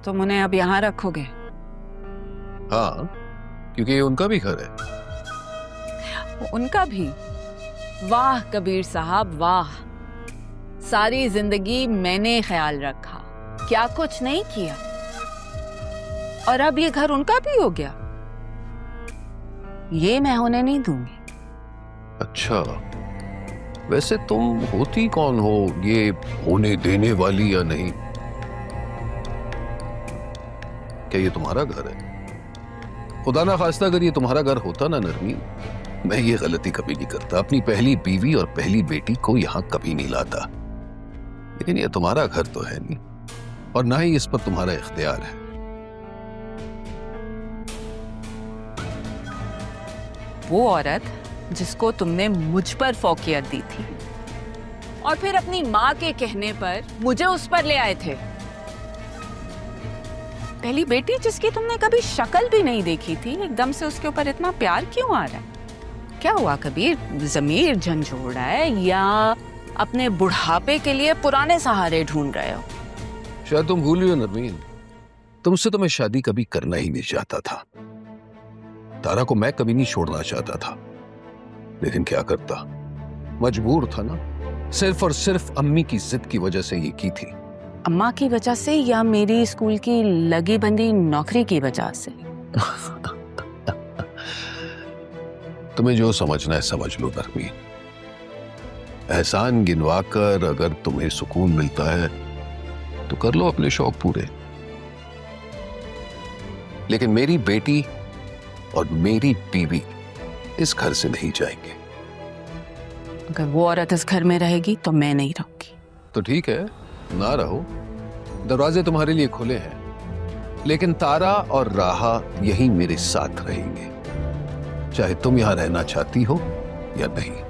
तुम उन्हें अब यहाँ रखोगे? हाँ, क्योंकि ये उनका भी घर है। उनका भी? वाह कबीर साहब वाह, सारी जिंदगी मैंने ख्याल रखा, क्या कुछ नहीं किया, और अब ये घर उनका भी हो गया। ये मैं होने नहीं दूंगी। अच्छा, वैसे तुम होती कौन हो, ये होने देने वाली या नहीं? क्या ये तुम्हारा घर है? खुदा ना खास्ता अगर ये तुम्हारा घर होता ना नरमीन, मैं ये गलती कभी नहीं करता, अपनी पहली बीवी और पहली बेटी को यहां कभी नहीं लाता। लेकिन ये तुम्हारा घर तो है नहीं, और ना ही इस पर तुम्हारा इख्तियार है। वो औरत जिसको तुमने मुझ पर फौकियत दी थी और फिर अपनी माँ के कहने पर मुझे उस पर ले आए थे, पहली बेटी जिसकी तुमने कभी शक्ल भी नहीं देखी थी, एकदम से उसके ऊपर इतना प्यार क्यों आ रहा है? क्या हुआ कबीर, जमीर झंझोड़ा है या अपने बुढ़ापे के लिए पुराने सहारे ढूंढ रहे हो? शायद तुम भूल हो नरमीन, तुमसे तो मैं शादी कभी करना ही नहीं चाहता था। तारा को मैं कभी नहीं छोड़ना चाहता था, लेकिन क्या करता, मजबूर था ना। सिर्फ और सिर्फ अम्मी की जिद की वजह से ये की थी। अम्मा की वजह से या मेरी स्कूल की लगी बंदी नौकरी की वजह से? तुम्हें जो समझना है समझ लो नरमीन। एहसान गिनवा कर अगर तुम्हें सुकून मिलता है तो कर लो अपने शौक पूरे, लेकिन मेरी बेटी और मेरी बीवी इस घर से नहीं जाएंगे। अगर वो औरत इस घर में रहेगी तो मैं नहीं रहूंगी। तो ठीक है, ना रहो, दरवाजे तुम्हारे लिए खुले हैं, लेकिन तारा और राहा यही मेरे साथ रहेंगे, चाहे तुम यहां रहना चाहती हो या नहीं।